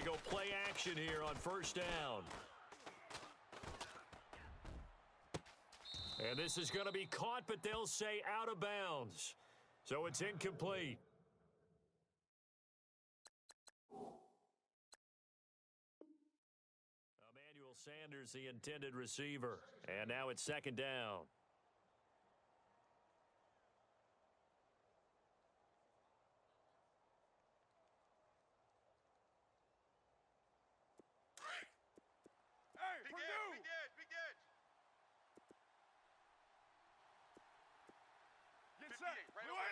They go play action here on first down. And this is going to be caught, but they'll say out of bounds. So it's incomplete. Emmanuel Sanders, the intended receiver. And now it's second down.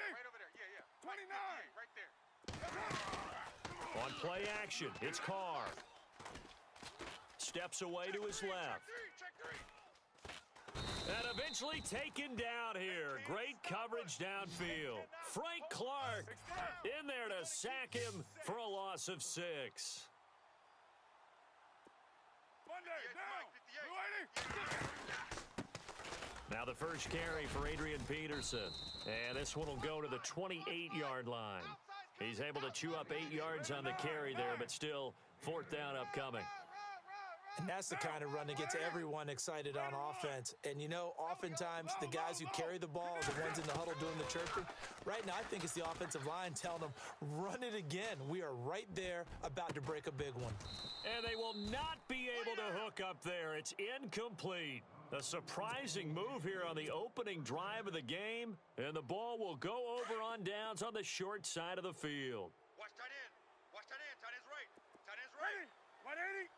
Right over there. Yeah. 29. Right there. On play action, it's Carr. Steps away to his left. Check three. And eventually taken down here. Great coverage downfield. Frank Clark in there to sack him for a loss of 6. Now the first carry for Adrian Peterson. And this one will go to the 28-yard line. He's able to chew up 8 yards on the carry there, but still fourth down upcoming. And that's the kind of run that gets everyone excited on offense. And, you know, oftentimes the guys who carry the ball are the ones in the huddle doing the chirping. Right now, I think it's the offensive line telling them, run it again. We are right there about to break a big one. And they will not be able to hook up there. It's incomplete. A surprising move here on the opening drive of the game. And the ball will go over on downs on the short side of the field. Watch tight end. Watch tight end. Tight end's right. Tight end's right. 180.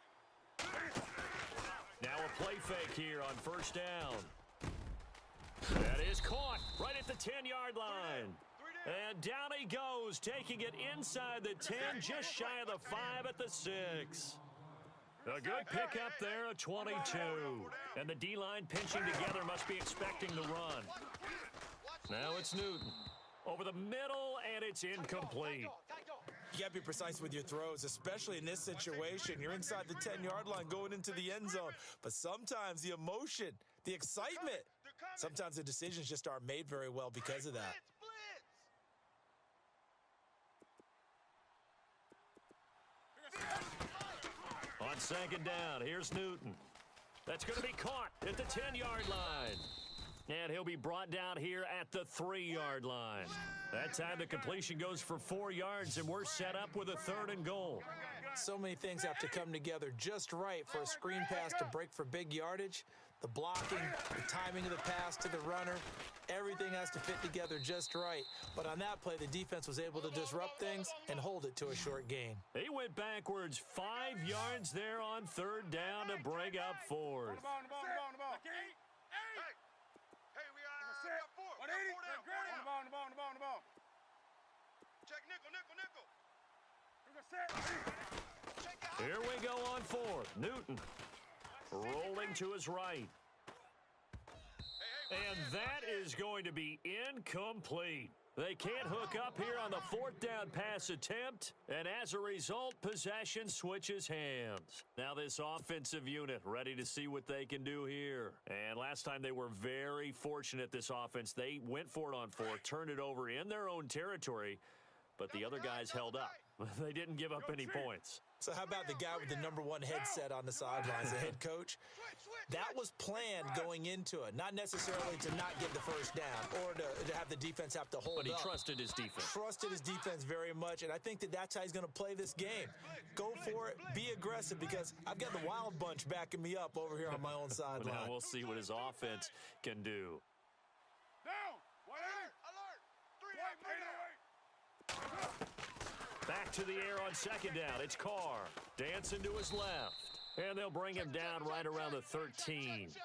Now a play fake here on first down. That is caught right at the 10-yard line. And down he goes, taking it inside the 10, just shy of the 5 at the 6. A good pickup there, a 22. And the D-line pinching together must be expecting the run. Now it's Newton. Over the middle, and it's incomplete. You got to be precise with your throws, especially in this situation. You're inside the 10-yard line going into the end zone. But sometimes the emotion, the excitement, sometimes the decisions just aren't made very well because of that. On second down, here's Newton. That's going to be caught at the 10-yard line. And he'll be brought down here at the 3-yard line. That time the completion goes for 4 yards, and we're set up with a 3rd and goal. So many things have to come together just right for a screen pass to break for big yardage. The blocking, the timing of the pass to the runner, everything has to fit together just right. But on that play, the defense was able to disrupt things and hold it to a short gain. He went backwards 5 yards there on 3rd down to bring up 4th. Check nickel. Here we go on 4th. Newton rolling to his right. And that is going to be incomplete. They can't hook up here on the 4th down pass attempt, and as a result, possession switches hands. Now this offensive unit ready to see what they can do here. And last time they were very fortunate, this offense. They went for it on 4, turned it over in their own territory, but the other guys held up. They didn't give up any points. So how about the guy with the #1 headset on the sidelines, the head coach? That was planned going into it, not necessarily to not get the first down or to have the defense have to hold up. But he trusted his defense. Trusted his defense very much, and I think that that's how he's going to play this game. Go for it, be aggressive, because I've got the wild bunch backing me up over here on my own sideline. Now we'll see what his offense can do. Back to the air on second down. It's Carr dancing to his left. And they'll bring him down right around the 13.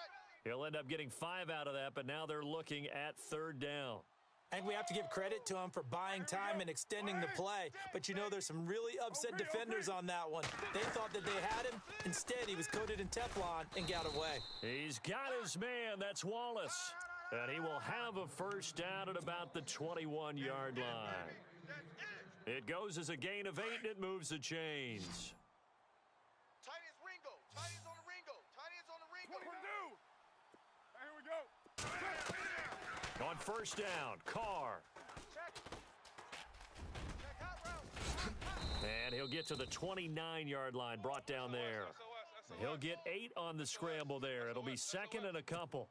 He'll end up getting 5 out of that, but now they're looking at 3rd down. I think we have to give credit to him for buying time and extending the play. But, you know, there's some really upset defenders on that one. They thought that they had him. Instead, he was coated in Teflon and got away. He's got his man. That's Wallace. And he will have a first down at about the 21-yard line. It goes as a gain of 8, and it moves the chains. Tight end's Ringo. Tight end's on the Ringo. Tight end's on the Ringo. Here we go. On first down, Carr. Check hot route. And he'll He'll get to the 29-yard line, brought down there. He'll get 8 on the scramble there. It'll be second and a couple.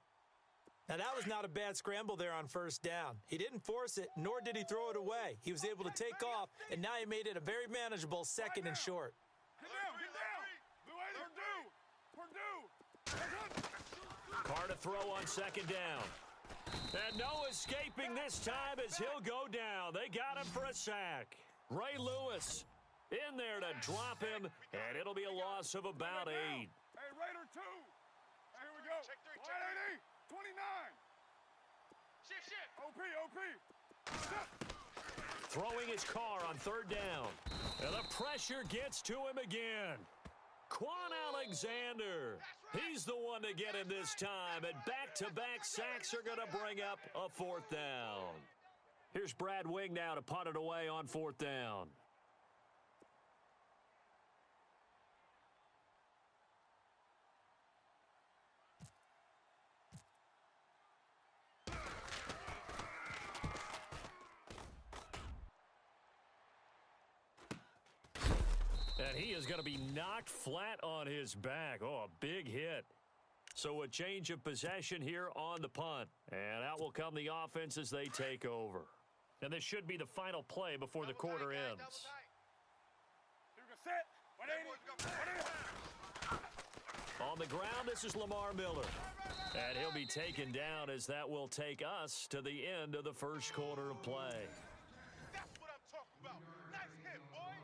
Now, that was not a bad scramble there on first down. He didn't force it, nor did he throw it away. He was able to take off, and now he made it a very manageable second and short. Get down. Carr to throw on second down. And no escaping this time as he'll go down. They got him for a sack. Ray Lewis in there to drop him, and it'll be a loss of about 8. Hey, Raider 2. Here we go. Check 3, 29. Shit. OP. Throwing his Carr on third down. And the pressure gets to him again. Quan Alexander. He's the one to get him this time. And back-to-back sacks are going to bring up a fourth down. Here's Brad Wing now to punt it away on fourth down. And he is going to be knocked flat on his back. Oh, a big hit. So a change of possession here on the punt. And out will come the offense as they take over. And this should be the final play before the quarter ends. On the ground, this is Lamar Miller. And he'll be taken down as that will take us to the end of the first quarter of play. That's what I'm talking about. Nice hit, boy.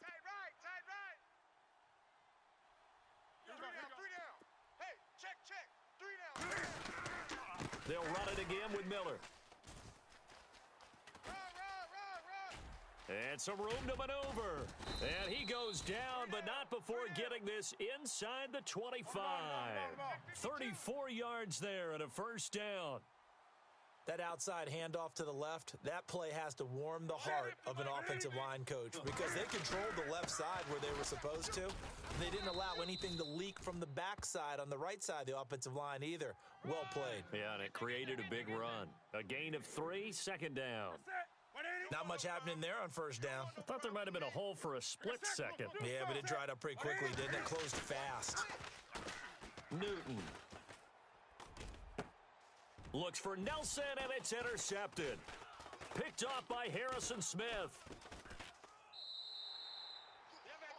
Tight right. 3 down. Hey, check. 3 down. They'll run it again with Miller. Run. And some room to maneuver. And he goes down, but not before getting this inside the 25. 34 yards there and a first down. That outside handoff to the left, that play has to warm the heart of an offensive line coach because they controlled the left side where they were supposed to. They didn't allow anything to leak from the backside on the right side of the offensive line either. Well played. Yeah, and it created a big run. A gain of 3, second down. Not much happening there on first down. I thought there might have been a hole for a split second. Yeah, but it dried up pretty quickly, didn't it? Closed fast. Newton looks for Nelson, and it's intercepted. Picked off by Harrison Smith.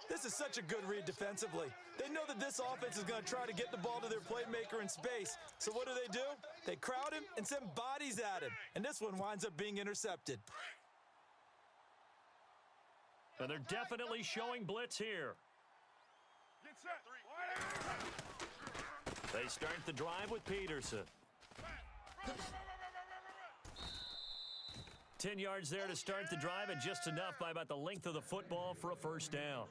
This is such a good read defensively. They know that this offense is going to try to get the ball to their playmaker in space. So what do? They crowd him and send bodies at him. And this one winds up being intercepted. And they're definitely showing blitz here. Get set. They start the drive with Peterson. 10 yards there to start the drive, and just enough by about the length of the football for a first down.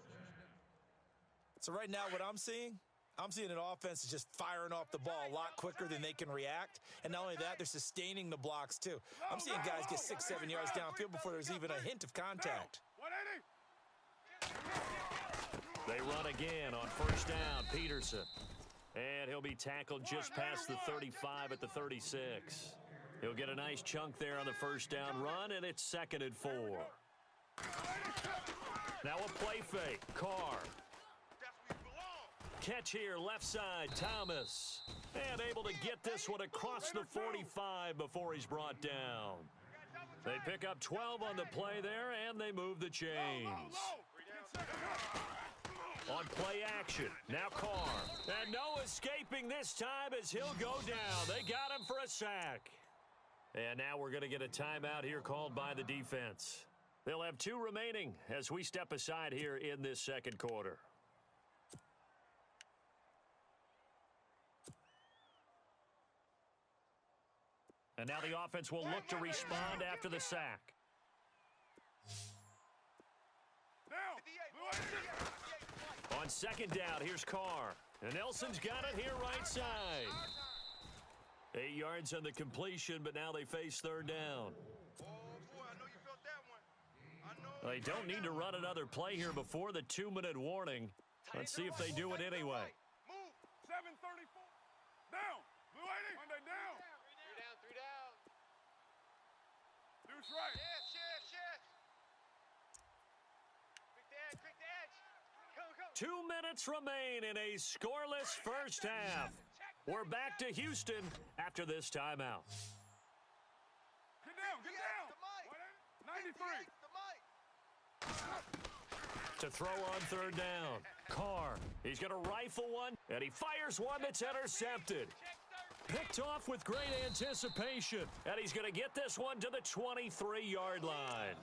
So right now what I'm seeing an offense is just firing off the ball a lot quicker than they can react. And not only that, they're sustaining the blocks too. I'm seeing guys get 6-7 yards downfield before there's even a hint of contact. 180. They run again on first down, Peterson. And he'll be tackled just past the 35 at the 36. He'll get a nice chunk there on the first down run, and it's 2nd and 4. Now a play fake. Carr. Catch here, left side, Thomas. And able to get this one across the 45 before he's brought down. They pick up 12 on the play there, and they move the chains. On play action, now Carr. And no escaping this time as he'll go down. They got him for a sack. And now we're going to get a timeout here called by the defense. They'll have 2 remaining as we step aside here in this second quarter. And now the offense will look to respond after the sack. On second down, here's Carr. And Nelson's got it here right side. 8 yards on the completion, but now they face third down. They don't need to run another play here before the 2-minute warning. Let's see if they do it anyway. right. Yes. Quick the edge. Go. 2 minutes remain in a scoreless first half. We're back to Houston after this timeout. Get down. 93. To throw on third down. Carr, he's going to rifle one, and he fires one that's intercepted. Picked off with great anticipation, and he's going to get this one to the 23-yard line.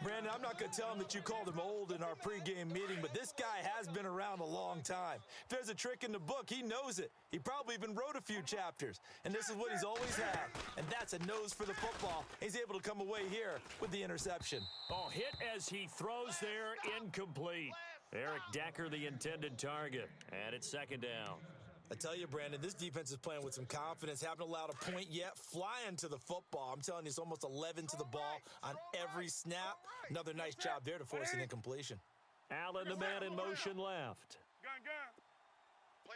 Brandon, I'm not going to tell him that you called him old in our pregame meeting, but this guy has been around a long time. If there's a trick in the book, he knows it. He probably even wrote a few chapters, and this is what he's always had, and that's a nose for the football. He's able to come away here with the interception. Oh, hit as he throws there, incomplete. Eric Decker, the intended target, and it's second down. I tell you, Brandon, this defense is playing with some confidence. Haven't allowed a point yet. Flying to the football. I'm telling you, it's almost 11 to the ball on every snap. Another nice job there to force an incompletion. Allen, the man in motion left. Gun. Play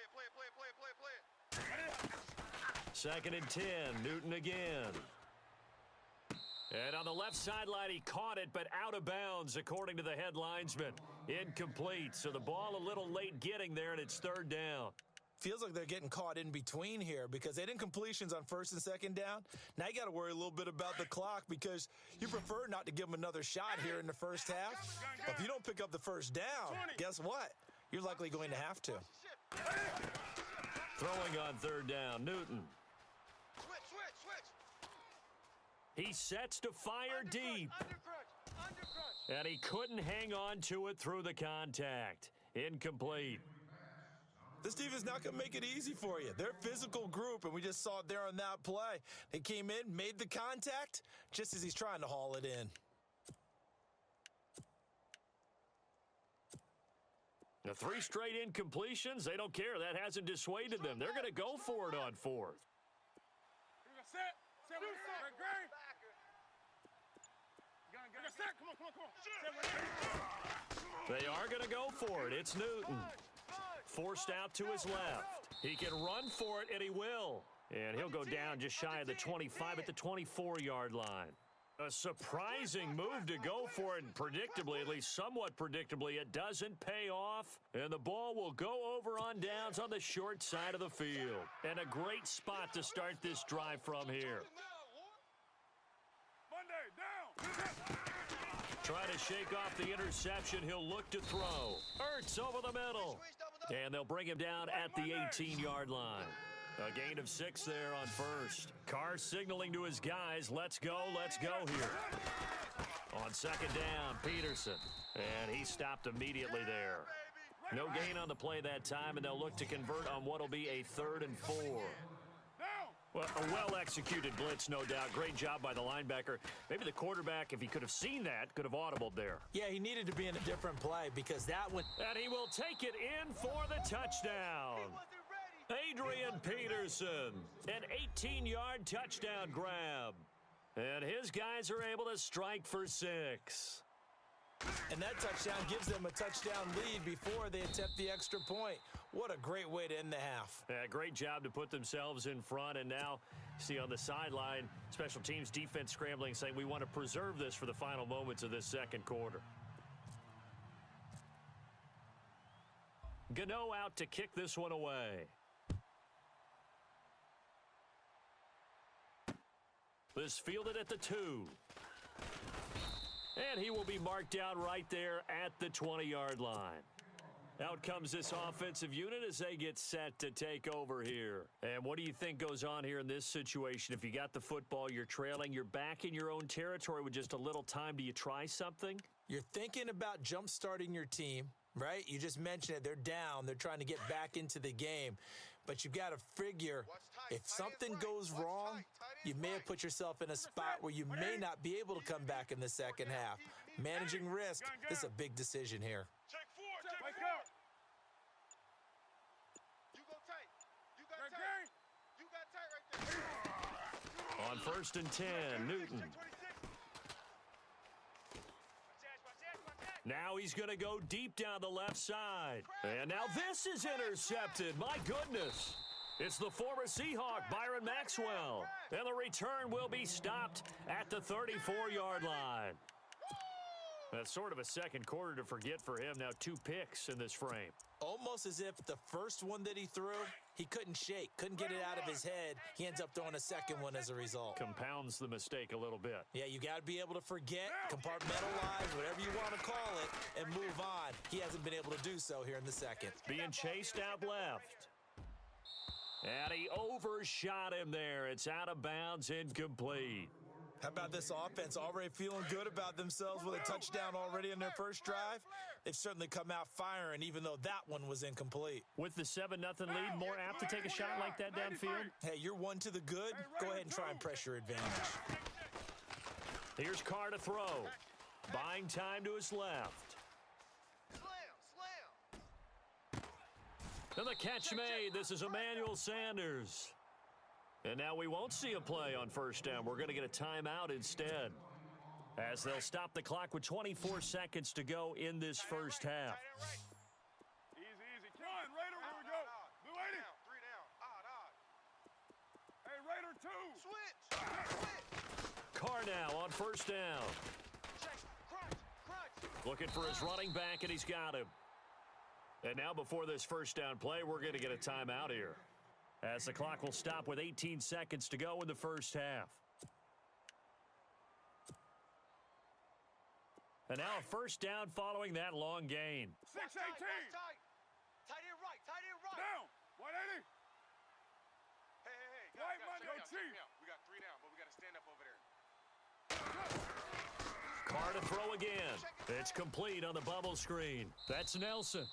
it. Second and 10, Newton again. And on the left sideline, he caught it, but out of bounds, according to the head linesman. Incomplete, so the ball a little late getting there, and it's third down. Feels like they're getting caught in between here because they had incompletions on first and second down. Now you got to worry a little bit about the clock because you prefer not to give them another shot here in the first half. But if you don't pick up the first down, guess what? You're likely going to have to. Throwing on third down, Newton. Switch. He sets to fire deep. Undercrunch. And he couldn't hang on to it through the contact. Incomplete. This defense is not going to make it easy for you. They're a physical group, and we just saw it there on that play. They came in, made the contact, just as he's trying to haul it in. The 3 straight incompletions, they don't care. That hasn't dissuaded them. They're going to go for it on fourth. Set. They are going to go for it. It's Newton. Forced out to his left. He can run for it, and he will. And he'll go down just shy of the 25 at the 24-yard line. A surprising move to go for it, and predictably, at least somewhat predictably, it doesn't pay off. And the ball will go over on downs on the short side of the field. And a great spot to start this drive from here. Trying to shake off the interception. He'll look to throw. Ertz over the middle. And they'll bring him down at the 18-yard line. A gain of 6 there on first. Carr signaling to his guys, let's go here. On second down, Peterson. And he stopped immediately there. No gain on the play that time, and they'll look to convert on what'll be a 3rd and 4. Well, a well-executed blitz, no doubt. Great job by the linebacker. Maybe the quarterback, if he could have seen that, could have audibled there. Yeah, he needed to be in a different play because that one... And he will take it in for the touchdown. Adrian Peterson, an 18-yard touchdown grab. And his guys are able to strike for 6. And that touchdown gives them a touchdown lead before they attempt the extra point. What a great way to end the half. Yeah, great job to put themselves in front. And now, see on the sideline, special teams defense scrambling, saying we want to preserve this for the final moments of this second quarter. Gano out to kick this one away. This fielded at the 2. And he will be marked down right there at the 20-yard line. Out comes this offensive unit as they get set to take over here. And what do you think goes on here in this situation? If you got the football, you're trailing, you're back in your own territory with just a little time. Do you try something? You're thinking about jump-starting your team, right? You just mentioned it. They're down. They're trying to get back into the game. But you've got to figure if something goes wrong, you may have put yourself in a spot where you may not be able to come back in the second half. Managing risk, this is a big decision here. Check 4. Wake up. You go tight. You got tight. You got tight right there. On first and 10, Newton. Now he's going to go deep down the left side. And now this is intercepted. My goodness. It's the former Seahawk, Byron Maxwell. And the return will be stopped at the 34-yard line. That's sort of a second quarter to forget for him. Now 2 picks in this frame. Almost as if the first one that he threw, he couldn't shake, couldn't get it out of his head. He ends up throwing a second one as a result. Compounds the mistake a little bit. Yeah, you got to be able to forget, compartmentalize, whatever you want to call it, and move on. He hasn't been able to do so here in the second. Being chased out left. And he overshot him there. It's out of bounds, incomplete. How about this offense already feeling good about themselves with a touchdown already in their first drive? They've certainly come out firing, even though that one was incomplete. With the 7-0 lead, more apt to take a shot like that downfield? Hey, you're one to the good. Go ahead and try and press your advantage. Here's Carr to throw. Buying time to his left. And the catch made. This is Emmanuel Sanders. And now we won't see a play on first down. We're going to get a timeout instead, as they'll stop the clock with 24 seconds to go in this first half. Easy, easy. Come on, Raider, here we go. Blue 80. 3 down. Hey, Raider 2. Switch. Carr now on first down. Check. Crunch. Looking for his running back, and he's got him. And now before this first down play, we're going to get a timeout here, as the clock will stop with 18 seconds to go in the first half. And now a first down following that long gain. 6-18. Tight end right. Down. 180. Hey. Right, man, go Chief. We got 3 down, but we got to stand up over there. Carr to throw again. It's complete on the bubble screen. That's Nelson.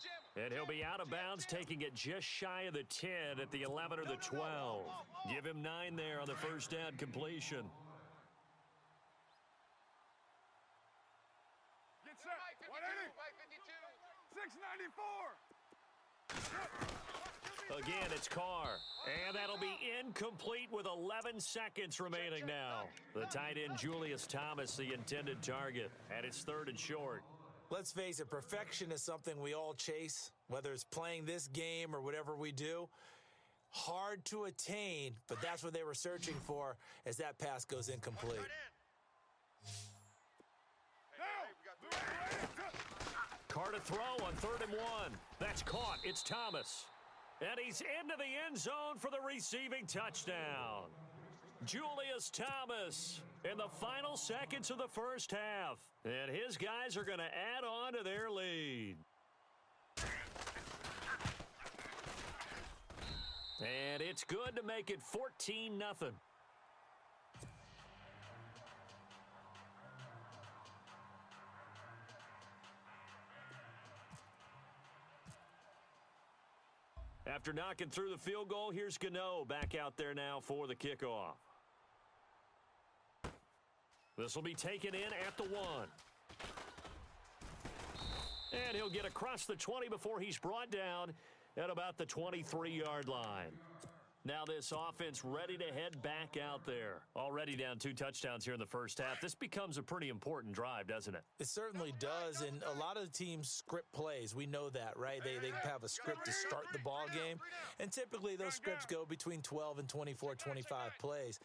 And he'll be out of bounds, taking it just shy of the 10 at the 11 or the 12. Give him 9 there on the first down completion. Get set. 180. 694. Again, it's Carr. And that'll be incomplete with 11 seconds remaining now. The tight end, Julius Thomas, the intended target. And it's 3rd and short. Let's face it, perfection is something we all chase, whether it's playing this game or whatever we do. Hard to attain, but that's what they were searching for as that pass goes incomplete. Carr to throw on 3rd and 1. That's caught. It's Thomas. And he's into the end zone for the receiving touchdown. Julius Thomas in the final seconds of the first half. And his guys are going to add on to their lead. And it's good to make it 14-0. After knocking through the field goal, here's Gano back out there now for the kickoff. This will be taken in at the 1. And he'll get across the 20 before he's brought down at about the 23-yard line. Now this offense ready to head back out there. Already down 2 touchdowns here in the first half. This becomes a pretty important drive, doesn't it? It certainly does, and a lot of the teams script plays. We know that, right? They have a script to start the ball game, and typically those scripts go between 12 and 24, 25 plays.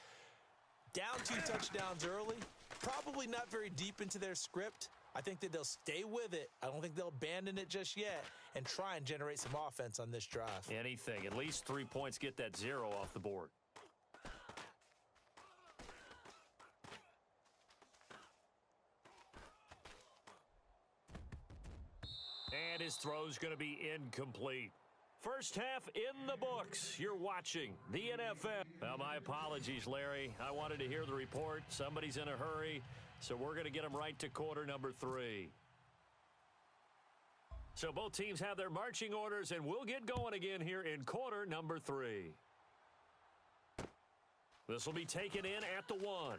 Down 2 touchdowns early, probably not very deep into their script. I think that they'll stay with it. I don't think they'll abandon it just yet and try and generate some offense on this drive. Anything. At least 3 points, get that 0 off the board. And his throw's going to be incomplete. First half in the books. You're watching the NFL. Well, my apologies, Larry. I wanted to hear the report. Somebody's in a hurry, so we're going to get them right to quarter number 3. So both teams have their marching orders, and we'll get going again here in quarter number 3. This will be taken in at the 1.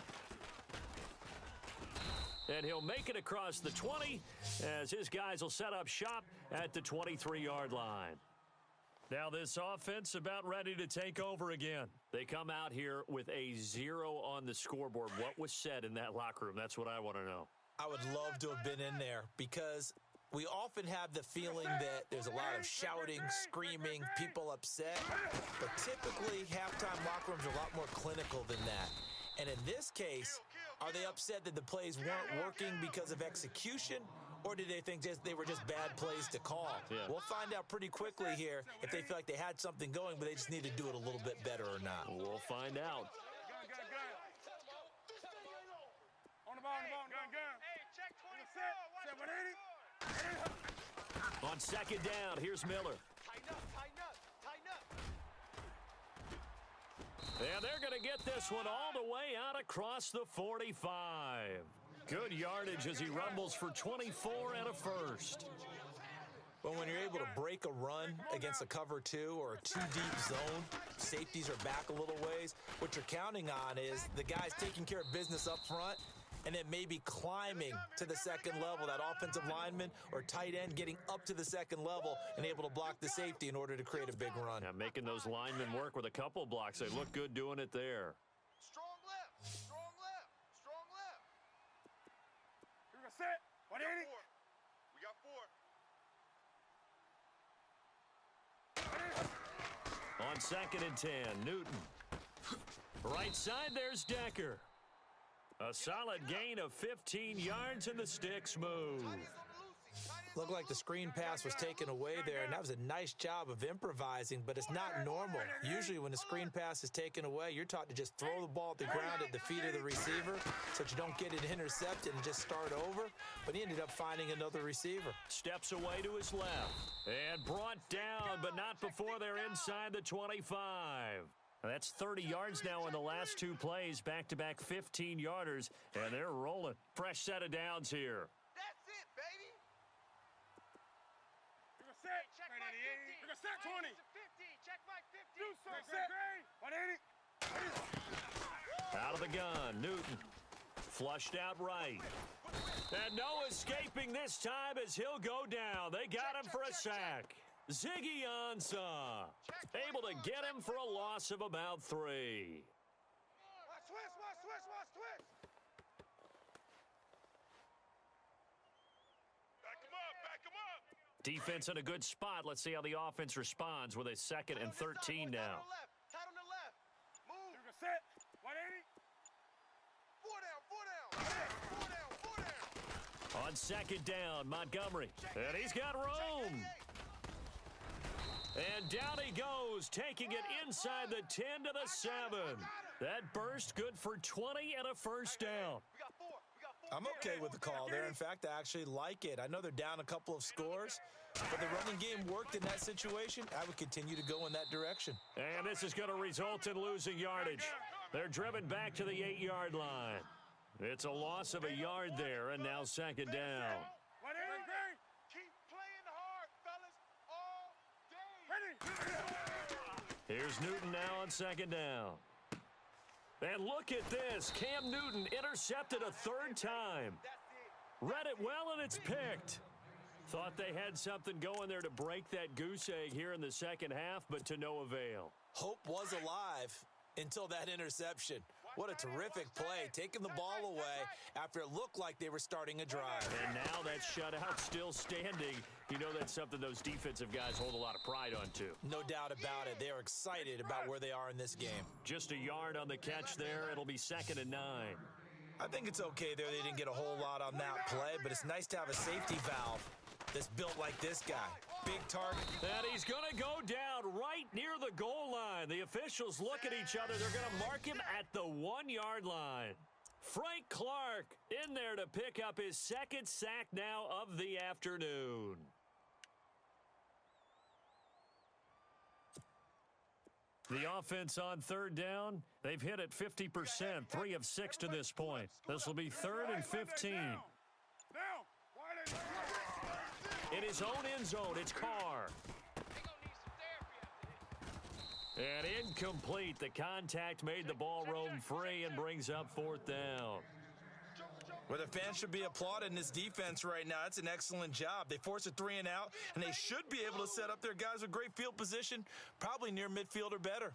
And he'll make it across the 20 as his guys will set up shop at the 23-yard line. Now this offense about ready to take over again. They come out here with a 0 on the scoreboard. What was said in that locker room? That's what I want to know. I would love to have been in there because We often have the feeling that there's a lot of shouting, screaming, people upset, but typically halftime locker rooms are a lot more clinical than that. And in this case, are they upset that the plays weren't working because of execution, or did they think they were just bad plays to call? Yeah. We'll find out pretty quickly here if they feel like they had something going, but they just need to do it a little bit better or not. We'll find out. On the ball, gun. Hey, check 24. Watch On second down, here's Miller. Tighten up. And they're going to get this one all the way out across the 45. Good yardage as he rumbles for 24 and a first. But when you're able to break a run against a cover two or a two-deep zone, safeties are back a little ways. What you're counting on is the guys taking care of business up front and then maybe climbing to the second level, that offensive lineman or tight end getting up to the second level and able to block the safety in order to create a big run. Now making those linemen work with a couple blocks. They look good doing it there. Strong left. We're gonna set. 180. We got four. On second and 10, Newton. Right side, there's Decker. A solid gain of 15 yards and the sticks move. Looked like the screen pass was taken away there, and that was a nice job of improvising, but it's not normal. Usually when the screen pass is taken away, you're taught to just throw the ball at the ground at the feet of the receiver so that you don't get it intercepted and just start over, but he ended up finding another receiver. Steps away to his left and brought down, but not before they're inside the 25. That's 30 yards now in the last two plays, back-to-back 15-yarders, and they're rolling. Fresh set of downs here. That's it, baby. We're gonna set. Check 188. my 50. We're gonna set 20. 50. Check my 50. Do something. 180. Out of the gun, Newton. Flushed out right. And no escaping this time as he'll go down. They got him for a sack. Ziggy Ansah able to get him for a loss of about 3. Watch twist. Back him up. Defense in a good spot. Let's see how the offense responds with a second and 13 now. Tight on the left. Move. We're gonna set. 180. Four down. On second down, Montgomery. And he's got room. And down he goes, taking it inside the 10 to the 7. That burst good for 20 and a first down. We got four. I'm okay with the call there. In fact, I actually like it. I know they're down a couple of scores, but the running game worked in that situation. I would continue to go in that direction. And this is going to result in losing yardage. They're driven back to the 8-yard line. It's a loss of a yard there, and now second down. 180. Keep playing hard, fellas, all day. Ready. Here's Newton now on second down. And look at this. Cam Newton intercepted a third time. Read it well, and it's picked. Thought they had something going there to break that goose egg here in the second half, but to no avail. Hope was alive until that interception. What a terrific play, taking the ball away after it looked like they were starting a drive. And now that shutout still standing. You know that's something those defensive guys hold a lot of pride on, too. No doubt about it. They are excited about where they are in this game. Just a yard on the catch there. It'll be second and 9. I think it's okay there. They didn't get a whole lot on that play, but it's nice to have a safety valve that's built like this guy. Big target. And he's going to go down right near the goal line. The officials look at each other. They're going to mark him at the 1-yard line. Frank Clark in there to pick up his second sack now of the afternoon. The offense on third down, they've hit it 50%, 3 of 6 to this point. This will be third and 15. In his own end zone, it's Carr. And incomplete. The contact made the ball roam free and brings up fourth down. Well, the fans should be applauding this defense right now. It's an excellent job. They force a 3 and out, and they should be able to set up their guys with great field position, probably near midfield or better.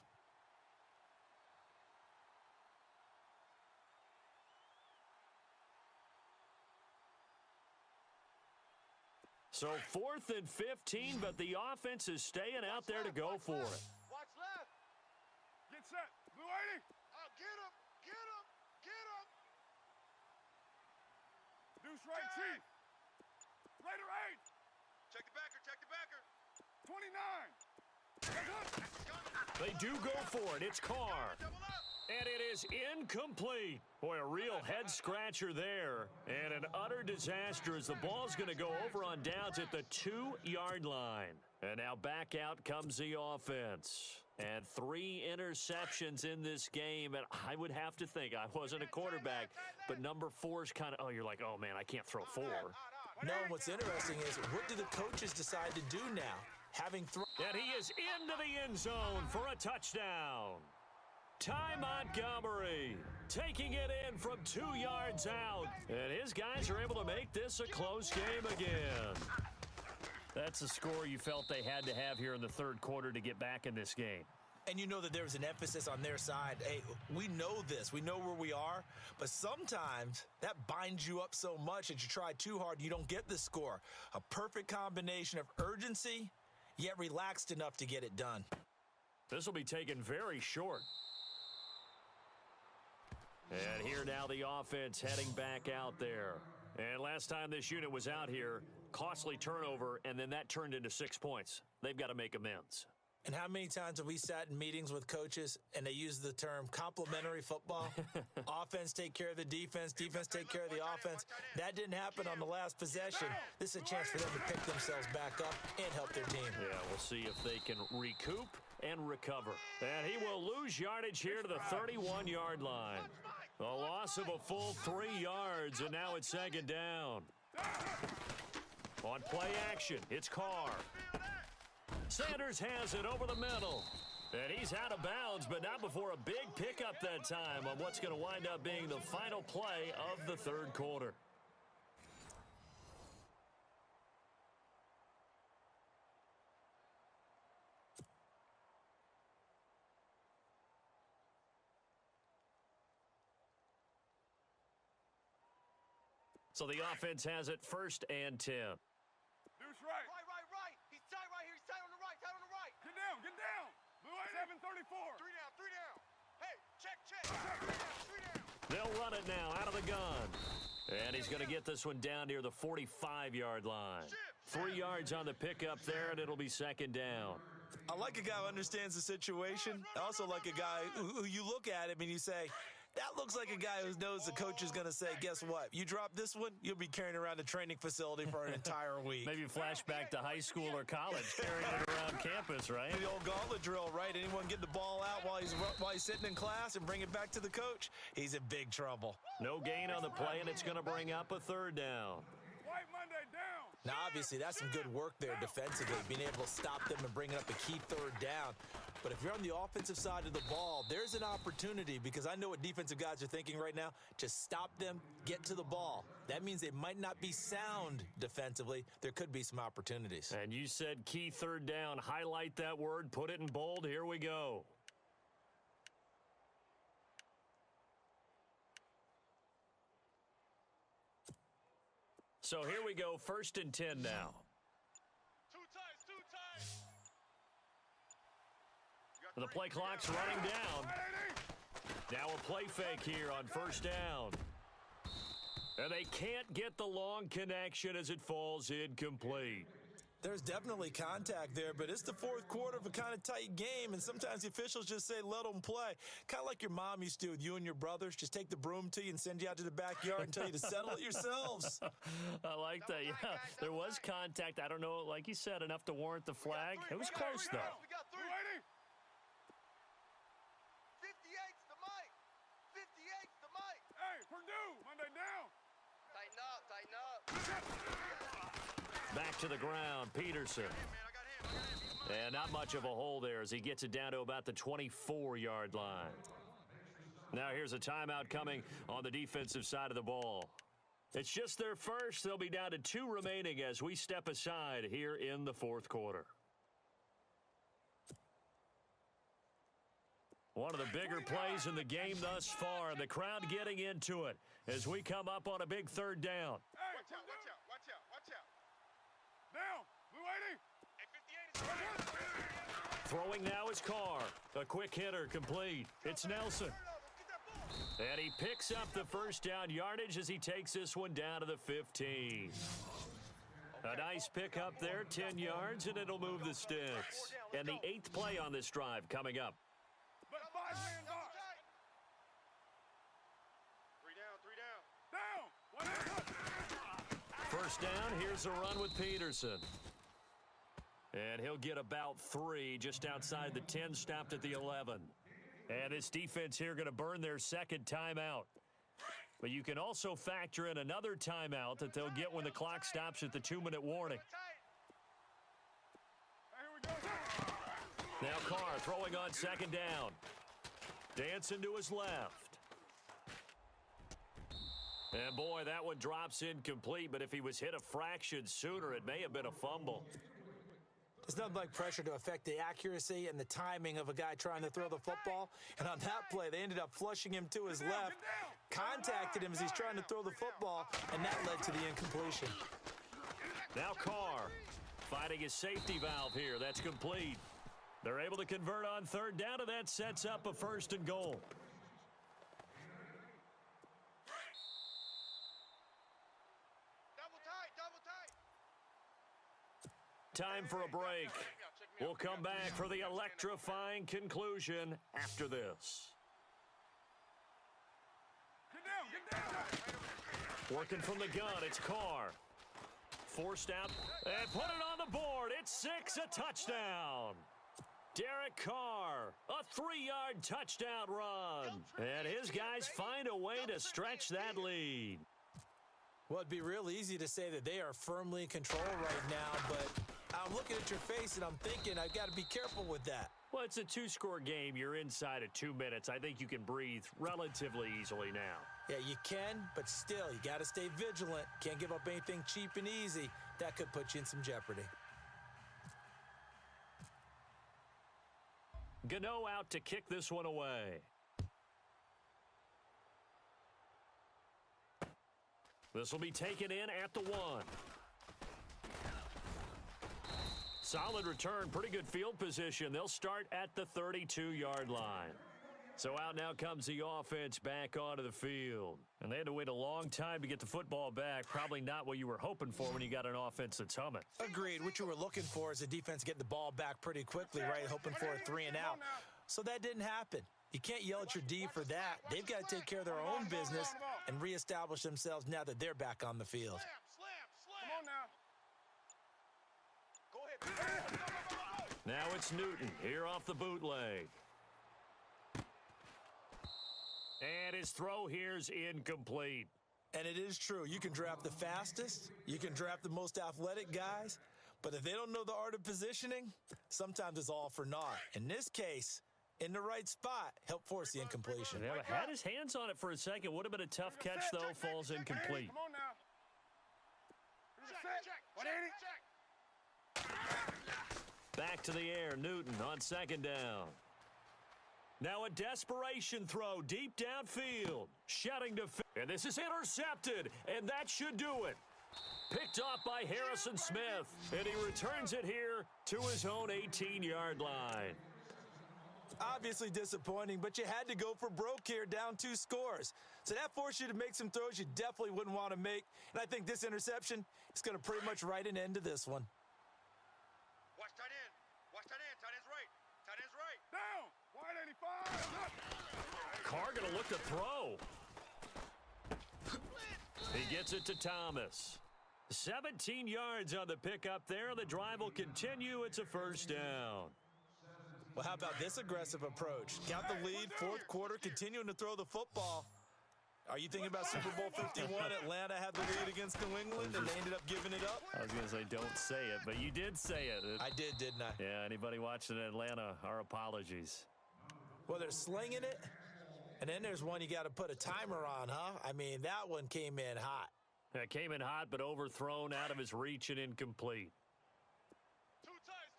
So 4th and 15, but the offense is staying out there to go for it. Watch left. Get set. Blue 80. Get him. Get him. Get him. Deuce right, Chief. Raider 8. Check the backer. Check the backer. 29. They do go for it. It's Carr. Double up. And it is incomplete. Boy, a real head-scratcher there. And an utter disaster as the ball's going to go over on downs at the 2-yard line. And now back out comes the offense. And 3 interceptions in this game. And I would have to think, I wasn't a quarterback, but number 4 is kind of, oh, you're like, oh, man, I can't throw 4. No, what's interesting is what do the coaches decide to do now? Having thrown. And he is into the end zone for a touchdown. Ty Montgomery taking it in from 2 yards out. And his guys are able to make this a close game again. That's the score you felt they had to have here in the third quarter to get back in this game. And you know that there's an emphasis on their side. Hey, we know this. We know where we are. But sometimes that binds you up so much that you try too hard, you don't get the score. A perfect combination of urgency, yet relaxed enough to get it done. This will be taken very short. And here now the offense heading back out there. And last time this unit was out here, costly turnover, and then that turned into 6 points. They've got to make amends. And how many times have we sat in meetings with coaches and they use the term complementary football? Offense take care of the defense, defense take care of the offense. That didn't happen on the last possession. This is a chance for them to pick themselves back up and help their team. Yeah, we'll see if they can recoup and recover. And he will lose yardage here to the 31-yard line. A loss of a full 3 yards, and now it's second down. On play action, it's Carr. Sanders has it over the middle. And he's out of bounds, but not before a big pickup that time on what's going to wind up being the final play of the third quarter. So the offense has it 1st and 10. Deuce right. Right. He's tight right here. He's tight on the right. Tight on the right. Get down. Get down. Blue 734. 3 down. 3 down. Hey, check. 3 down. 3 down. They'll run it now out of the gun. And he's going to get this one down near the 45-yard line. 3 yards on the pickup there, and it'll be second down. I like a guy who understands the situation. I also like a guy who you look at him and you say, that looks like a guy who knows the coach is going to say, guess what? You drop this one, you'll be carrying around the training facility for an entire week. Maybe flashback to high school or college, carrying it around campus, right? The old gauntlet drill, right? Anyone get the ball out while he's sitting in class and bring it back to the coach? He's in big trouble. No gain on the play, and it's going to bring up a third down. White Monday down. Now, obviously, that's some good work there defensively, being able to stop them and bringing up a key third down. But if you're on the offensive side of the ball, there's an opportunity, because I know what defensive guys are thinking right now, to stop them, get to the ball. That means they might not be sound defensively. There could be some opportunities. And you said key third down. Highlight that word, put it in bold. Here we go. So here we go, 1st and 10 now. Two times. The play clock's running down. Now a play fake here on 1st down. And they can't get the long connection as it falls incomplete. There's definitely contact there, but it's the fourth quarter of a kind of tight game, and sometimes the officials just say, let them play. Kind of like your mom used to with you and your brothers. Just take the broom to you and send you out to the backyard and tell you to settle it yourselves. I like that, yeah. There was contact. I don't know, like you said, enough to warrant the flag. It was close, though. We got 3. 58's the mic. 58's the mic. Hey, Purdue, Monday down. Tighten up. Back to the ground, Peterson. And not much of a hole there as he gets it down to about the 24-yard line. Now here's a timeout coming on the defensive side of the ball. It's just their first. They'll be down to 2 remaining as we step aside here in the fourth quarter. One of the bigger plays in the game thus far. The crowd getting into it as we come up on a big third down. Hey, Watch out. Throwing now is Carr. A quick hitter complete. It's Nelson. And he picks up the first down yardage as he takes this one down to the 15. A nice pickup there, 10 yards, and it'll move the sticks. And the 8th play on this drive coming up. Let 5 man guard. 3 down. Down. 1 First down, here's a run with Peterson. And he'll get about 3 just outside the 10, stopped at the 11. And this defense here going to burn their second timeout. But you can also factor in another timeout that they'll get when the clock stops at the 2-minute warning. Here we go. Now Carr throwing on second down. Dancing to his left. And boy, that one drops incomplete, but if he was hit a fraction sooner, it may have been a fumble. There's nothing like pressure to affect the accuracy and the timing of a guy trying to throw the football. And on that play, they ended up flushing him to his left, contacted him as he's trying to throw the football, and that led to the incompletion. Now Carr finding his safety valve here. That's complete. They're able to convert on third down, and that sets up a 1st and goal. Time for a break. We'll come back for the electrifying conclusion after this. Get down. Working from the gun, it's Carr. Forced out and put it on the board. It's 6, a touchdown. Derek Carr, a 3-yard touchdown run. And his guys find a way to stretch that lead. Well, it'd be real easy to say that they are firmly in control right now, but I'm looking at your face and I'm thinking I've got to be careful with that. Well, it's a 2-score game. You're inside of 2 minutes. I think you can breathe relatively easily now. Yeah, you can, but still, you got to stay vigilant. Can't give up anything cheap and easy. That could put you in some jeopardy. Gano out to kick this one away. This will be taken in at the 1. Solid return, pretty good field position. They'll start at the 32-yard line. So out now comes the offense back onto the field. And they had to wait a long time to get the football back. Probably not what you were hoping for when you got an offense that's humming. Agreed. What you were looking for is a defense getting the ball back pretty quickly, right? Hoping for a 3 and out. So that didn't happen. You can't yell at your D for that. They've got to take care of their own business and reestablish themselves now that they're back on the field. Come on now. Go ahead. Now it's Newton here off the bootleg. And his throw here's incomplete. And it is true. You can draft the fastest. You can draft the most athletic guys. But if they don't know the art of positioning, sometimes it's all for naught. In this case, in the right spot, help force the incompletion. Yeah, had his hands on it for a second. Would have been a tough catch, though. Falls incomplete. Come on now. Back to the air. Newton on second down. Now a desperation throw deep downfield. Shouting to... And this is intercepted. And that should do it. Picked off by Harrison Smith. And he returns it here to his own 18-yard line. Obviously disappointing, but you had to go for broke here, down 2 scores. So that forced you to make some throws you definitely wouldn't want to make. And I think this interception is going to pretty much write an end to this one. Watch tight end. Watch tight end. Tight end's right. Tight end's right. Down. Wide 85. Carr going to look to throw. He gets it to Thomas. 17 yards on the pickup there. The drive will continue. It's a first down. Well, how about this aggressive approach? Got the lead, 4th quarter, continuing to throw the football. Are you thinking about Super Bowl 51? Atlanta had the lead against New England, and they ended up giving it up? I was going to say, don't say it, but you did say it. I did, didn't I? Yeah, anybody watching Atlanta, our apologies. Well, they're slinging it, and then there's one you got to put a timer on, huh? I mean, that one came in hot. It came in hot, but overthrown out of his reach and incomplete. Two tights.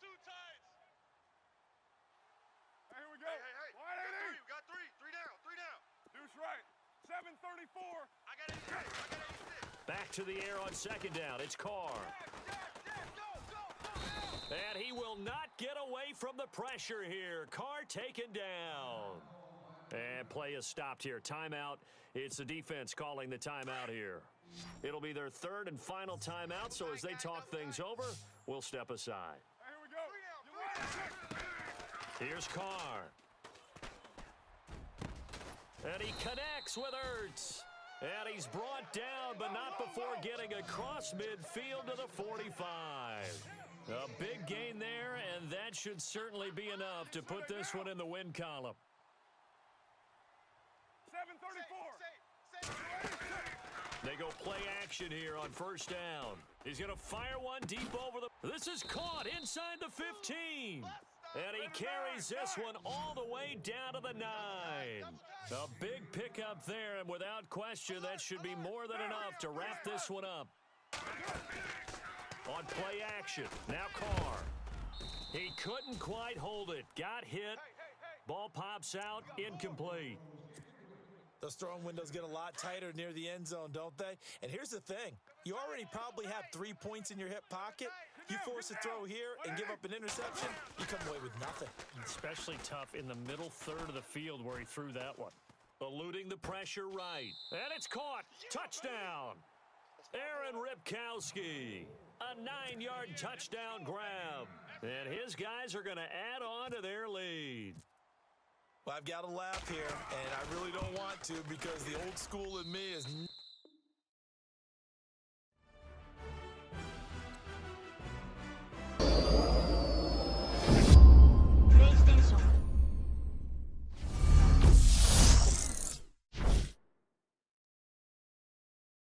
Here we go. Hey. Wide 80. We got 3. 3 down. 3 down. Deuce right. 7:34. I got 86. Back to the air on second down. It's Carr. Jack, go. And he will not get away from the pressure here. Carr taken down. And play is stopped here. Timeout. It's the defense calling the timeout here. It'll be their third and final timeout, so as they talk things over, we'll step aside. Here we go. Here's Carr. And he connects with Ertz. And he's brought down, but not before getting across midfield to the 45. A big gain there, and that should certainly be enough to put this one in the win column. 7:34. They go play action here on first down. He's going to fire one deep over the... This is caught inside the 15. And he carries this one all the way down to the 9. A big pickup there, and without question, that should be more than enough to wrap this one up. On play action, now Carr. He couldn't quite hold it. Got hit. Ball pops out, incomplete. Those throwing windows get a lot tighter near the end zone, don't they? And here's the thing. You already probably have 3 points in your hip pocket. You force a throw here and give up an interception, you come away with nothing. Especially tough in the middle third of the field where he threw that one. Eluding the pressure right. And it's caught. Touchdown. Aaron Ripkowski. A 9-yard touchdown grab. And his guys are going to add on to their lead. Well, I've got to laugh here, and I really don't want to because the old school in me is...